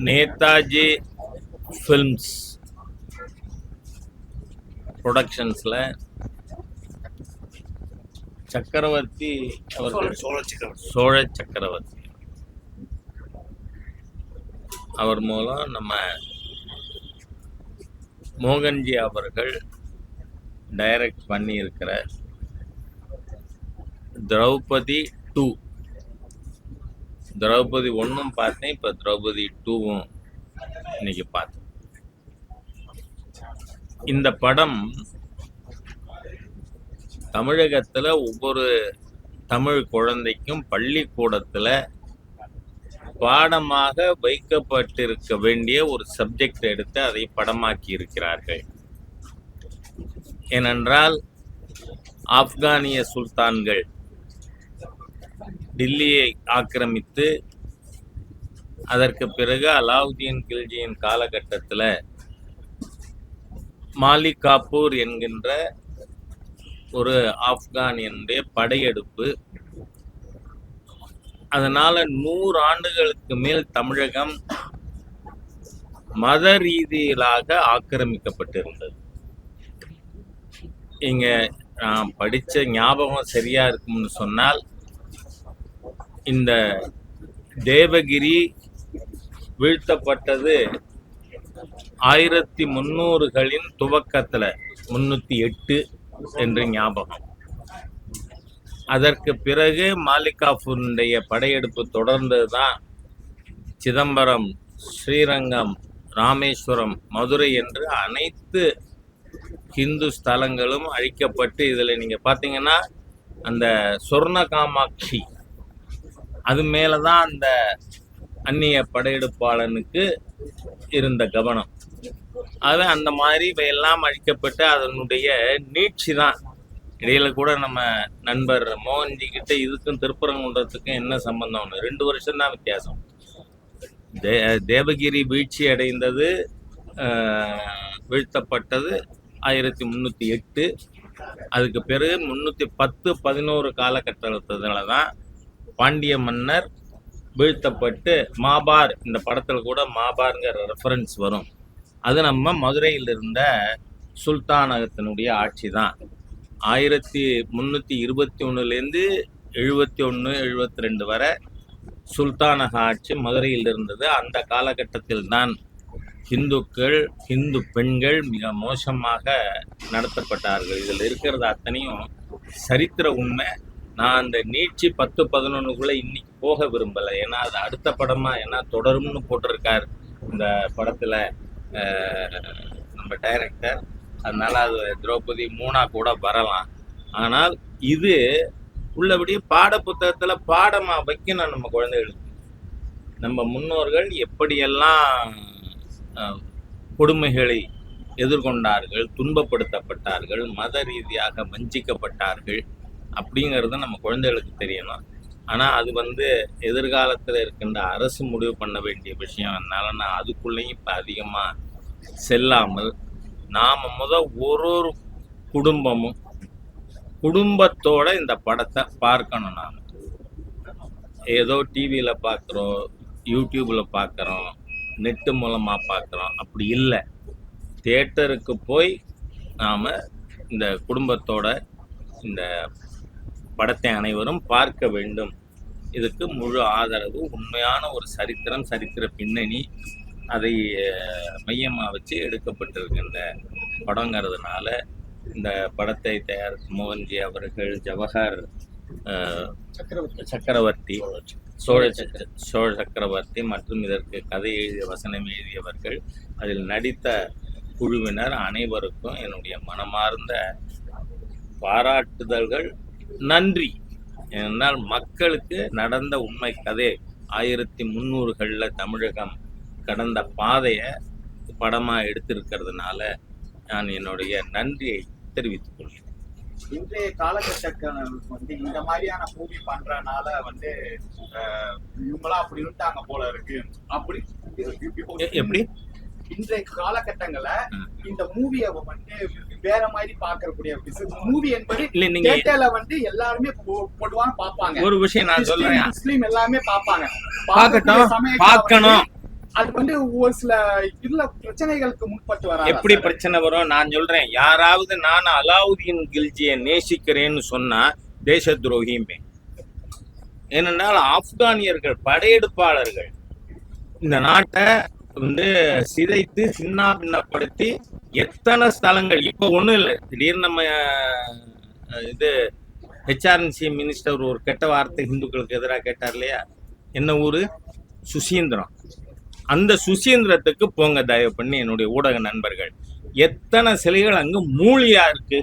Netaji films ப்ரொடக்ஷன்ஸில் சக்கரவர்த்தி அவர்கள் சோழ சக்கரவர்த்தி அவர் மூலம் நம்ம மோகன்ஜி அவர்கள் டைரக்ட் பண்ணியிருக்கிற திரௌபதி 2, திரௌபதி 1ம் பார்த்தேன், இப்போ திரௌபதி 2வும் இன்னைக்கு பார்த்தேன். இந்த படம் தமிழகத்தில் ஒவ்வொரு தமிழ் குழந்தைக்கும் பள்ளிக்கூடத்தில் பாடமாக வைக்கப்பட்டிருக்க வேண்டிய ஒரு சப்ஜெக்ட் எடுத்து அதை படமாக்கி இருக்கிறார்கள். ஏனென்றால் ஆப்கானிய சுல்தான்கள் டில்லியை ஆக்கிரமித்து அதற்கு பிறகு அலாவுதீன் கில்ஜியின் காலகட்டத்தில் மாலிக் காபூர் என்கின்ற ஒரு ஆப்கானியனுடைய படையெடுப்பு, அதனால 100 ஆண்டுகளுக்கு மேல் தமிழகம் மத ரீதியிலாக ஆக்கிரமிக்கப்பட்டிருந்தது. இங்க நான் படிச்ச ஞாபகம் சரியா இருக்கும்னு சொன்னால், இந்த தேவகிரி வீழ்த்தப்பட்டது 1300களின் துவக்கத்துல 308 என்று ஞாபகம். அதற்கு பிறகு மாலிக் காஃபூருடைய படையெடுப்பு தொடர்ந்ததுதான் சிதம்பரம், ஸ்ரீரங்கம், ராமேஸ்வரம், மதுரை என்று அனைத்து ஹிந்து ஸ்தலங்களும் அழிக்கப்பட்டு, இதில் நீங்கள் பார்த்தீங்கன்னா அந்த சொர்ண காமாட்சி அது மேலே தான் அந்த அந்நிய படையெடுப்பாளனுக்கு இருந்த கவனம். அது அந்த மாதிரி இவையெல்லாம் அழிக்கப்பட்டு அதனுடைய நீட்சி தான். இடையில கூட நம்ம நண்பர் மோகன்ஜி கிட்ட இதுக்கும் திருப்பரங்குன்றத்துக்கும் என்ன சம்பந்தம்? 2 வருஷம் தான் வித்தியாசம். தேவகிரி வீழ்ச்சி அடைந்தது, வீழ்த்தப்பட்டது 1308. அதுக்கு பிறகு 310-11 காலகட்டத்தில் தான் பாண்டிய மன்னர் வீழ்த்தப்பட்டு மாபார், இந்த படத்தில் கூட மாபார்ங்கிற ரெஃபரன்ஸ் வரும். அது நம்ம மதுரையில் இருந்த சுல்தானகத்தினுடைய ஆட்சி தான். 1321லேருந்து 71-72 வரை சுல்தானக ஆட்சி மதுரையில் இருந்தது. அந்த காலகட்டத்தில் தான் இந்துக்கள், இந்து பெண்கள் மிக மோசமாக நடத்தப்பட்டார்கள். இதில் இருக்கிறது அத்தனையும் சரித்திர உண்மை. நான் அந்த நீட்சி 10-11க்குள்ளே இன்னைக்கு போக விரும்பலை. ஏன்னா அது அடுத்த படமாக, ஏன்னா தொடரும்னு போட்டிருக்கார் இந்த படத்தில் நம்ம டைரக்டர். அதனால அது திரௌபதி 3 கூட வரலாம். ஆனால் இது உள்ளபடியே பாட புத்தகத்தில் பாடமாக வைக்கணும் நம்ம குழந்தைகளுக்கு. நம்ம முன்னோர்கள் எப்படியெல்லாம் கொடுமைகளை எதிர்கொண்டார்கள், துன்பப்படுத்தப்பட்டார்கள், மத ரீதியாக வஞ்சிக்கப்பட்டார்கள் அப்படிங்கிறது நம்ம குழந்தைகளுக்கு தெரியணும். ஆனால் அது எதிர்காலத்தில் இருக்கின்ற அரசு முடிவு பண்ண வேண்டிய விஷயம். அதனால நான் அதுக்குள்ளேயும் இப்போ அதிகமாக செல்லாமல், நாம் ஒரு குடும்பமும் குடும்பத்தோட இந்த படத்தை பார்க்கணும். நாம் ஏதோ டிவியில் பார்க்குறோம், யூடியூப்பில் பார்க்குறோம், நெட்டு மூலமாக பார்க்குறோம், அப்படி இல்லை. தியேட்டருக்கு போய் நாம் இந்த குடும்பத்தோட இந்த படத்தை அனைவரும் பார்க்க வேண்டும். இதுக்கு முழு ஆதரவு. உண்மையான ஒரு சரித்திரம், சரித்திர பின்னணி, அதை மையமாக வச்சு எடுக்கப்பட்டிருக்கின்ற படங்கிறதுனால இந்த படத்தை தயாரித்த மோகன்ஜி அவர்கள், ஜவஹர் சக்கரவர்த்தி, சோழ சக்கரவர்த்தி மற்றும் இதற்கு கதை எழுதிய வசனம் எழுதியவர்கள், அதில் நடித்த குழுவினர் அனைவருக்கும் என்னுடைய மனமார்ந்த பாராட்டுதல்கள், நன்றி. ஏனென்றால் மக்களுக்கு நடந்த உண்மை கதை 1300களில் தமிழகம் கடந்த பாதையை படமாக எடுத்திருக்கிறதுனால நான் என்னுடைய நன்றியை தெரிவித்துக் கொள்கிறேன். இன்றைய காலகட்டங்களுக்கு இந்த மாதிரியான மூவி பண்றதுனால இவங்களா அப்படி விட்டாங்க போல இருக்கு. அப்படி எப்படி இன்றைய காலகட்டங்கள இந்த மூவியை வேற மாதிரி பாக்கக்கூடிய மூவி என்பது தியேட்டர்ல எல்லாருமே போடுவாங்க, பாப்பாங்க. ஒரு விஷயம் நான் சொல்றேன், முஸ்லீம் எல்லாமே பாப்பாங்க, பார்க்கணும். அது வந்து ஒரு சில இதுல பிரச்சனைகளுக்கு முற்பட்டு வர எப்படி பிரச்சனை வரும்? நான் சொல்றேன், யாராவது நான் அலாவுதீன் கில்ஜியை நேசிக்கிறேன்னு சொன்னா தேச துரோகியுமே. ஏனென்றால் ஆப்கானியர்கள் படையெடுப்பாளர்கள் இந்த நாட்டை வந்து சிதைத்து சின்ன பின்னப்படுத்தி எத்தனை ஸ்தலங்கள். இப்போ ஒண்ணும் இல்லை, திடீர்னு நம்ம இது ஹெச்ஆர்என்சி மினிஸ்டர் ஒரு கெட்ட வார்த்தை இந்துக்களுக்கு எதிராக கேட்டார் இல்லையா? என்ன ஊரு? சுசீந்திரம். அந்த சுசீந்திரத்துக்கு போங்க தயவு பண்ணி என்னுடைய ஊடக நண்பர்கள். எத்தனை சிலைகள் அங்கு மூலியா இருக்கு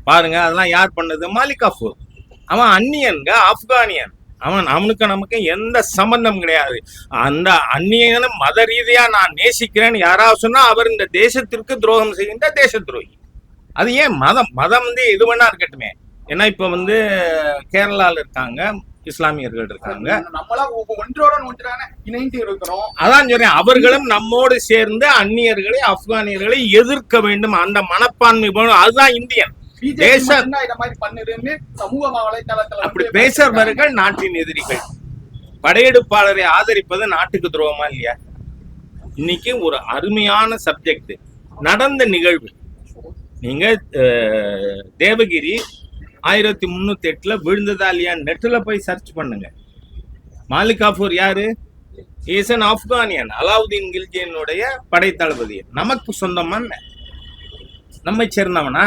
பாருங்க. அதெல்லாம் யார் பண்ணது? மாலிக் கஃபூர். அவன் அந்நியன்க, ஆப்கானியன். அவனுக்கு நமக்கு எந்த சம்பந்தம் கிடையாது. அந்த அந்நியனை மத ரீதியா நான் நேசிக்கிறேன்னு யாராவது சொன்னா அவர் இந்த தேசத்திற்கு துரோகம் செய்கின்ற தேச துரோகி. அது ஏன் மதம் வந்து எது வேணா இருக்கட்டுமே. ஏன்னா இப்ப வந்து கேரளால இருக்காங்க இஸ்லாமியர்கள் இருக்காங்க, அதான் சொல்றேன். அவர்களும் நம்மோடு சேர்ந்து அந்நியர்களை ஆப்கானியர்களை எதிர்க்க வேண்டும். அந்த மனப்பான்மை அதுதான் இந்தியன். அப்படி பேசுறவர்கள் நாட்டின் எதிரிகள். படையெடுப்பாளரை ஆதரிப்பது நாட்டுக்கு துரோகமா இல்லையா? இன்னைக்கு ஒரு அருமையான சப்ஜெக்ட் நடந்த நிகழ்வு. நீங்க தேவகிரி 1308 விழுந்ததா இல்லையா நெட்ல போய் சர்ச் பண்ணுங்க. மாலிக் கஃபூர் யாரு? ஈசன் ஆப்கானியன், அலாவுதீன் கில்ஜியினுடைய படைத்தளபதி. நமக்கு சொந்தமான நம்மை சேர்ந்தவனா?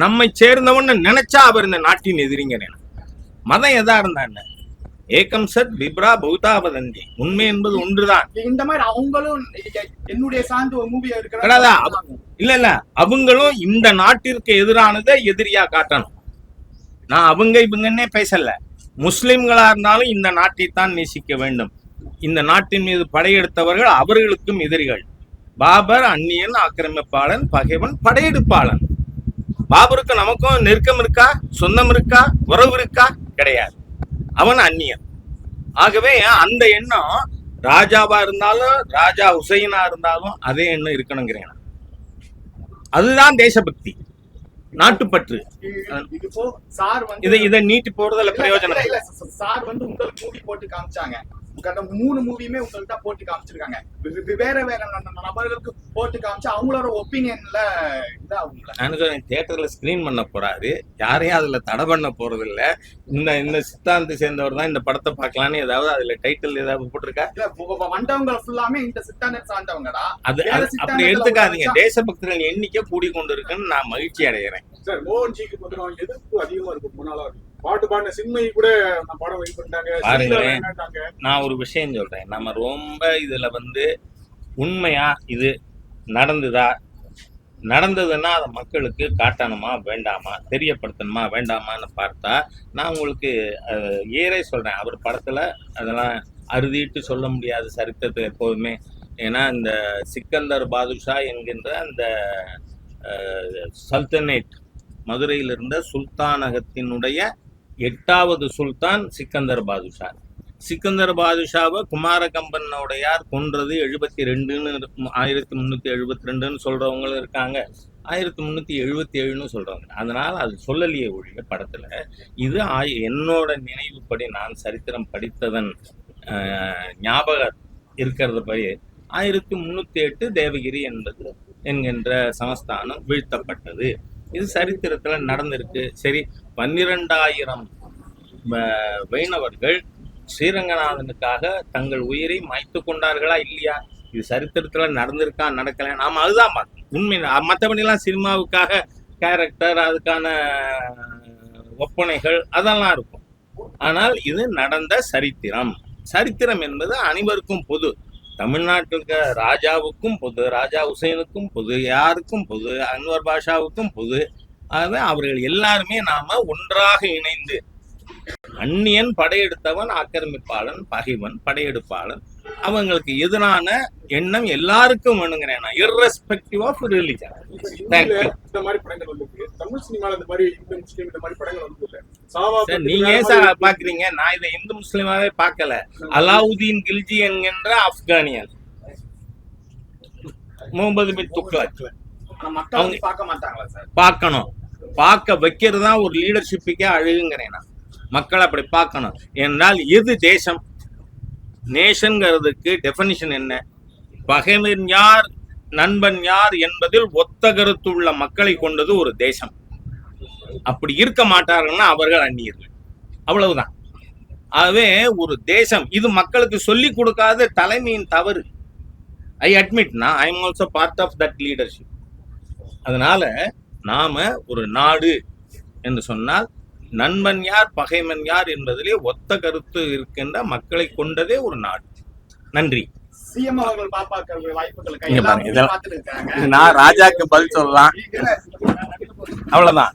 நம்மை சேர்ந்தவன் நினைச்சா அவர் இந்த நாட்டின் எதிரிங்க. மதம் எதா இருந்தா என்ன? ஏகம் சத் விப்ரா பௌதாவதந்தி. உண்மை என்பது ஒன்றுதான். இந்த மாதிரி அவங்களும் என்னுடைய சார்ந்த ஒரு மூவியா இல்ல அவங்களும் இந்த நாட்டிற்கு எதிரானதை எதிரியா காட்டணும். நான் அவங்க இவங்கன்னே பேசல. முஸ்லிம்களா இருந்தாலும் இந்த நாட்டை தான் நேசிக்க வேண்டும். இந்த நாட்டின் மீது படையெடுத்தவர்கள் அவர்களுக்கும் எதிரிகள். பாபர் அந்நியன், ஆக்கிரமிப்பாளன், பகைவன், படையெடுப்பாளன். பாபருக்கு நமக்கும் நெருக்கம் இருக்கா? சொந்தம் இருக்கா? உறவு இருக்கா? கிடையாது. அவன் அந்நியன். ஆகவே அந்த எண்ணம் ராஜாவா இருந்தாலும் ராஜா ஹுசைனா இருந்தாலும் அதே எண்ணம் இருக்கணுங்கிறேன். அதுதான் தேசபக்தி, நாட்டுப்பற்று. இதை நீட்டி போறதுல பிரயோஜனம். சார் வந்து உங்களுக்கு மூவி போட்டு காமிச்சாங்க, 3 மூவியுமே உங்கள்கிட்ட போட்டு காமிச்சிருக்காங்க. வேற நபர்களுக்கு போட்டு காமிச்சு அவங்களோட ஒப்பீனியன்ல தியேட்டர்ல ஸ்கிரீன் பண்ண போறாரு. யாரையும் அதுல தடை பண்ண போறது இல்ல. இந்த சித்தாந்தை சேர்ந்தவர் தான் இந்த படத்தை பார்க்கலான்னு ஏதாவது அதுல டைட்டில் ஏதாவது போட்டிருக்கா? வந்தவங்க ஃபுல்லாமே இந்த சித்தாந்த சார்ந்தவங்கடா. அது அப்படி எடுத்துக்காதீங்க. தேசபக்தர்கள் எண்ணிக்கை கூடிக்கொண்டு இருக்குன்னு நான் மகிழ்ச்சி அடைகிறேன். சார், மோகன்ஜிக்கு கொஞ்சம் எதிர்ப்பு அதிகமா இருக்கும். முன்னால பாட்டு பாடின சின்மை கூட படம் வெயிட் பண்ணிட்டாங்க. நான் ஒரு விஷயம் சொல்றேன். நம்ம ரொம்ப இதுல வந்து உண்மையா இது நடந்ததுன்னா அதை மக்களுக்கு காட்டணுமா வேண்டாமா, தெரியப்படுத்தணுமா வேண்டாமான்னு பார்த்தா நான் உங்களுக்கு ஏறே சொல்றேன். அவர் படத்துல அதெல்லாம் அறுதிட்டு சொல்ல முடியாது சரித்திரத்தை எப்போதுமே. ஏன்னா இந்த சிக்கந்தர் பாதுஷா என்கின்ற அந்த சல்தனேட் மதுரையில் இருந்த சுல்தானகத்தினுடைய 8வது சுல்தான் சிக்கந்தர் பாதுஷா. சிக்கந்தர் பாதுஷாவை குமாரகம்பனுடையார் கொன்றது 72ன்னு 1372ன்னு சொல்றவங்களும் இருக்காங்க, 1377ன்னு சொல்றவங்க. அதனால அது சொல்லலையே ஒழிய படத்துல. இது என்னோட நினைவுப்படி நான் சரித்திரம் படித்ததன் ஞாபகம் இருக்கிறது படி 1308 தேவகிரி என்பது என்கின்ற சமஸ்தானம் வீழ்த்தப்பட்டது. இது சரித்திரத்துல நடந்திருக்கு. சரி, 12,000 வைணவர்கள் ஸ்ரீரங்கநாதனுக்காக தங்கள் உயிரை மாய்த்து கொண்டார்களா இல்லையா? இது சரித்திரத்துல நடந்திருக்கா நடக்கல? நாம அதுதான் பார்க்கணும் உண்மை. மற்றபடிலாம் சினிமாவுக்காக கேரக்டர், அதுக்கான ஒப்பனைகள் அதெல்லாம் இருக்கும். ஆனால் இது நடந்த சரித்திரம். சரித்திரம் என்பது அனைவருக்கும் பொது. தமிழ்நாட்டுக்கு ராஜாவுக்கும் பொது, ராஜா ஹுசைனுக்கும் பொது, யாருக்கும் பொது, அன்வர் பாஷாவுக்கும் பொது. ஆகவே அவர்கள் எல்லாருமே நாம ஒன்றாக இணைந்து, அந்நியன் படையெடுத்தவன் ஆக்கிரமிப்பாளன், பகைவன் படையெடுப்பாளன், அவங்களுக்கு எதிரான எண்ணம் எல்லாருக்கும் வேணுங்கிறேன். irrespective of religion. நீங்க ஏன் சார் பாக்குறீங்க? நான் இதை இந்து முஸ்லிமாவே பார்க்கல. அலாவுதீன் கில்ஜி என்கின்ற ஆப்கானியன், முகமது பின் துக்ளக், பார்க்கணும். பார்க்க வைக்கிறது தான் ஒரு லீடர்ஷிப்புக்கே அழகுங்கிறேன். மக்கள் அப்படி பார்க்கணும். என்றால் எது தேசம்? நேஷன்ங்கிறதுக்கு டெஃபினிஷன் என்ன? பகைவன் யார் நண்பன் யார் என்பதில் ஒத்த கருத்துள்ள மக்களை கொண்டது ஒரு தேசம். அப்படி இருக்க மாட்டார்கள்னா அவர்கள் அந்நியர்கள், அவ்வளவுதான். ஆகவே ஒரு தேசம் இது மக்களுக்கு சொல்லிக் கொடுக்காத தலைமையின் தவறு. ஐ அட்மிட், நான் I am also part of that leadership. அதனால நாம ஒரு நாடு என்று சொன்னால் நண்பன் யார் பகைவன் யார் என்பதிலே ஒத்த கருத்து இருக்கின்ற மக்களை கொண்டதே ஒரு நாடு. நன்றி. சிஎம் அவர்கள் பாப்பாக்க வாய்ப்புகள் இங்க பாருங்க, இதெல்லாம் பார்த்துட்டு இருக்காங்க. நான் ராஜாக்கு பதில் சொல்லலாம், அவ்வளவுதான்.